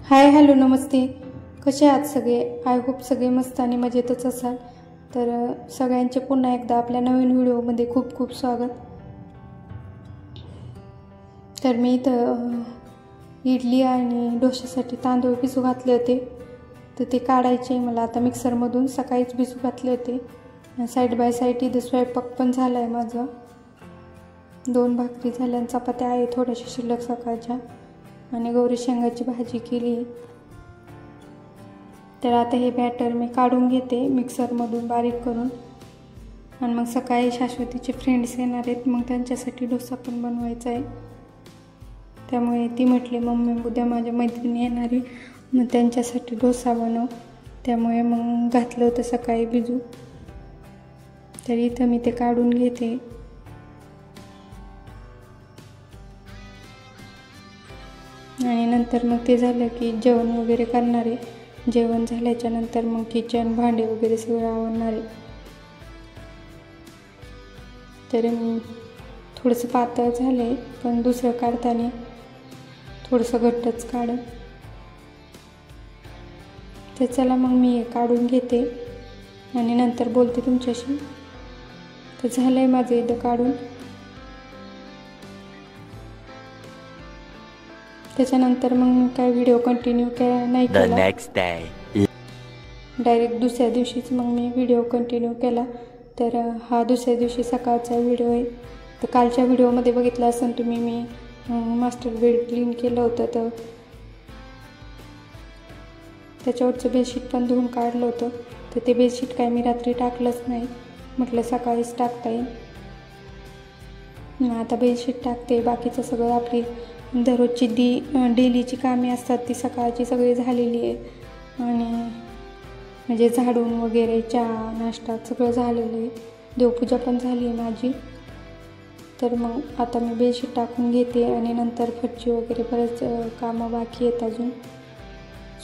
Hi hello नमस्ते. कसे आहात सगळे? आय होप सगळे मस्त आणि मजेतच असाल. तर सगळ्यांचे पुन्हा एकदा आपल्या नवीन व्हिडिओमध्ये खूप खूप स्वागत. तर मी इथं इडली आणि डोश्यासाठी तांदूळ भिजू घातले होते, तर ते काढायचे मला आता मिक्सरमधून. सकाळीच भिजू घातले होते. साईड बाय साईड इथं स्वयंपाक पण झाला आहे माझा. 2 भाकरी झाल्या, चपात्या आहे थोड्याशा शिल्लक सकाळच्या, आणि गौरी शेंगाची भाजी केली. तर आता हे बॅटर मी काढून घेते मिक्सरमधून बारीक करून, आणि मग सकाळी शाश्वतीचे फ्रेंड्स येणार आहेत, मग त्यांच्यासाठी डोसा पण बनवायचा आहे. त्यामुळे ती म्हटली मम्मी उद्या माझ्या मैत्रिणी येणार आहे, मग त्यांच्यासाठी डोसा बनव. त्यामुळे मग घातलं होतं सकाळी भिजू. तर इथं मी ते काढून घेते. आणि नंतर मग ते झालं की जेवण वगैरे करणार आहे. जेवण झाल्याच्या नंतर मग किचन भांडे वगैरे सगळं आवरणार आहे. तर मी थोडंसं पातळ झालं आहे, पण दुसरं काढताना थोडंसं घट्टच काढ. तर चला मग मी हे काढून घेते आणि नंतर बोलते तुमच्याशी. तर झालं आहे माझं इथं काढून. त्याच्यानंतर मग काय व्हिडिओ कंटिन्यू नाही केला. डायरेक्ट दुसऱ्या दिवशीच मग मी व्हिडिओ कंटिन्यू केला. तर हा दुसऱ्या दिवशी सकाळचा व्हिडिओ आहे. तर कालच्या व्हिडिओमध्ये बघितलं असेल तुम्ही, मी मास्टर बेड क्लीन केलं होतं, तर त्याच्यावरचं बेडशीट पण धुवून काढलं होतं. तर ते बेडशीट काय मी रात्री टाकलंच नाही, म्हटलं सकाळीच टाकता येईल. आता बेडशीट टाकते. बाकीचं सगळं आपली दररोजची डेलीची कामे असतात ती सकाळची सगळी झालेली आहे. आणि म्हणजे झाडून वगैरे, चहा नाश्ता सगळं झालेलं आहे. देवपूजा पण झाली आहे माझी. तर मग आता मी बेडशीट टाकून घेते आणि नंतर फरची वगैरे बरेच कामं बाकी आहेत अजून.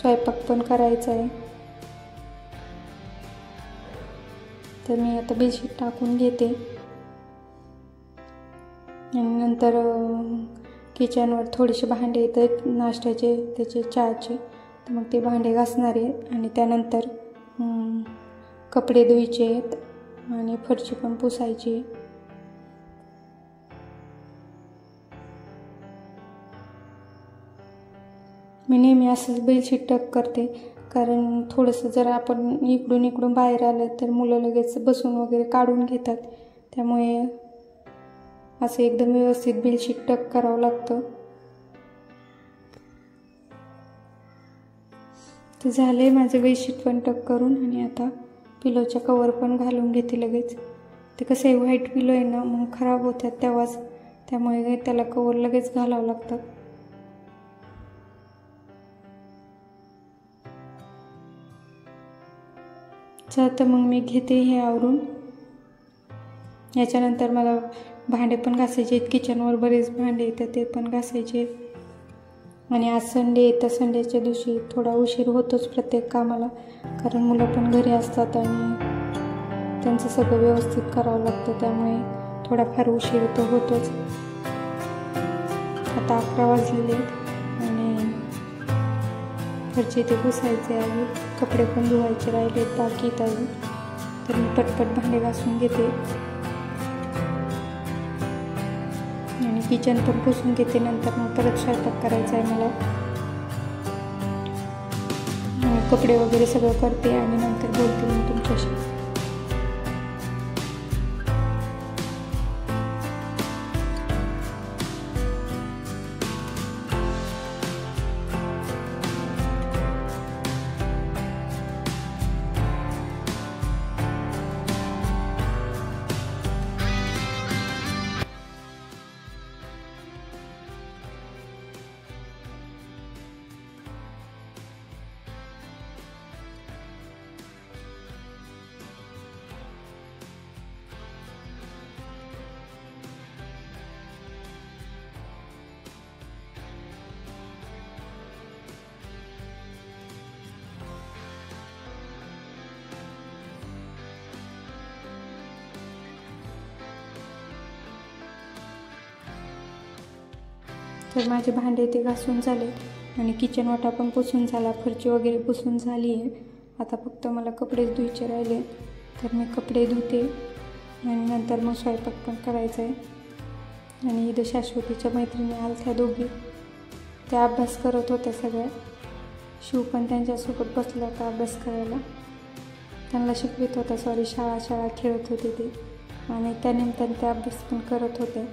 स्वयंपाक पण करायचा आहे. तर मी आता बेडशीट टाकून घेते आणि नंतर किचनवर थोडेसे भांडे येतात नाश्त्याचे, त्याचे चहाचे, तर मग ते भांडे घासणार आहे. आणि त्यानंतर कपडे धुवायचे आहेत आणि फरशी पण पुसायची. मी नेहमी असंच बेडशीट टक करते, कारण थोडंसं जर आपण इकडून बाहेर आलं तर मुलं लगेच बसून वगैरे काढून घेतात. त्यामुळे असं एकदम व्यवस्थित बेडशीट टक करावं लागतं. तर झालंय माझं बेडशीट पण टक करून, आणि आता पिलोच्या कवर पण घालून घेते लगेच. ते कसं आहे, व्हाईट पिलो आहे ना, मग खराब होतात तेव्हाच, त्यामुळे त्याला कवर लगेच घालावं लागतात. तर मग मी घेते हे आवरून. याच्यानंतर मला भांडे पण घासायचे आहेत. किचनवर बरेच भांडे येतात, ते पण घासायचे. आणि आज संडे आहे, तर संडेच्या दिवशी थोडा उशीर होतोच प्रत्येक कामाला, कारण मुलं पण घरी असतात आणि त्यांचं सगळं व्यवस्थित करावं लागतं. त्यामुळे थोडाफार उशीर तर होतोच. आता 11 वाजलेले आहेत आणि घरचे ते पुसायचे आहे. कपडे पण धुवायचे राहिलेत बाकी अजून. तर मी पटपट भांडे घासून घेते आणि किचन पण पुसून घेते. नंतर मग परत स्वयंपाक करायचा आहे मला. कपडे वगैरे सगळं करते आणि नंतर बोलते मी तुमच्याशी. तर माझे भांडे ते घासून झाले. आणि किचन वाटा पण पुसून झाला, फरची वगैरे पुसून झाली आहे. आता फक्त मला कपडेच धुवायचे राहिले, तर मी कपडे धुते आणि नंतर मग स्वयंपाक पण करायचा आहे. आणि इथं शाश्वतीच्या मैत्रिणी आल्या दोघी, त्या अभ्यास करत होत्या सगळ्या. शिव पण त्यांच्यासोबत बसला होता अभ्यास करायला, त्यांना शिकवित होता. शाळा खेळत होते ते, आणि त्यानिमित्ताने ते अभ्यास पण करत होते.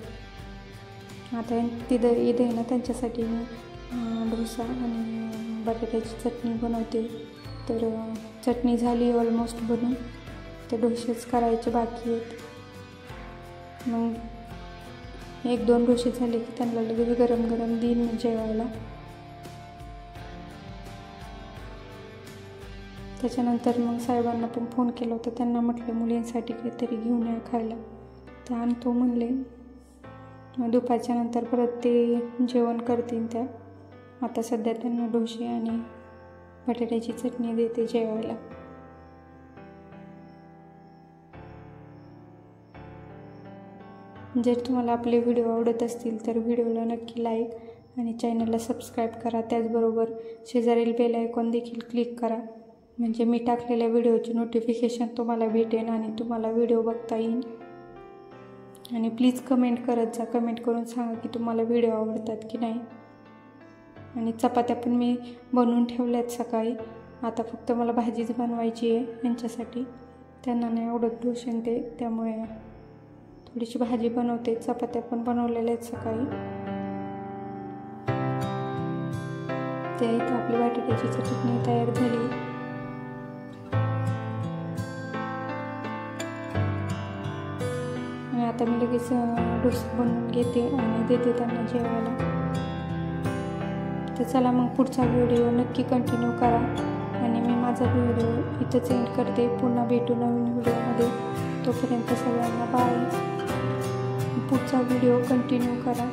आता इथं ना त्यांच्यासाठी मी डोसा आणि बटाट्याची चटणी बनवते. तर चटणी झाली ऑलमोस्ट बनून, तर डोसेच करायचे बाकी आहेत. मग 1-2 डोसे झाले की त्यांना लगेच गरम गरम देईन मी जेवायला. त्याच्यानंतर मग साहेबांना पण फोन केला होता, त्यांना म्हटलं मुलींसाठी काहीतरी घेऊन या खायला, तर आणतो म्हणले. मग दुपारच्या नंतर परत ते जेवण करतील त्या. आता सध्या त्यांना डोसे आणि बटाट्याची चटणी देते जेवायला. जर तुम्हाला आपले व्हिडिओ आवडत असतील तर व्हिडिओला नक्की लाईक आणि चॅनलला सबस्क्राईब करा. त्याचबरोबर शेजारील बेल आयकॉन देखील क्लिक करा, म्हणजे मी टाकलेल्या व्हिडिओची नोटिफिकेशन तुम्हाला भेटेन आणि तुम्हाला व्हिडिओ बघता येईल. आणि प्लीज कमेंट करत जा, कमेंट करून सांगा की तुम्हाला व्हिडिओ आवडतात की नाही. आणि चपात्या पण मी बनवून ठेवल्यात सकाळी. आता फक्त मला भाजीच बनवायची आहे यांच्यासाठी, त्यांना नाही आवडत डोसे ते, त्यामुळे थोडीशी भाजी बनवते. चपात्या पण बनवलेल्या आहेत सकाळी. त्या इथं आपली बटाट्याची चटणी तयार झाली. आणि आता मी लगेच डोसा बनवून घेते आणि देते त्यांना जेवायला. तर चला मग पुढचा व्हिडिओ नक्की कंटिन्यू करा. आणि मी माझा व्हिडिओ इथंच एंड करते. पुन्हा भेटू नवीन व्हिडिओमध्ये. तोपर्यंत सगळ्यांना बाय. पुढचा व्हिडिओ कंटिन्यू करा.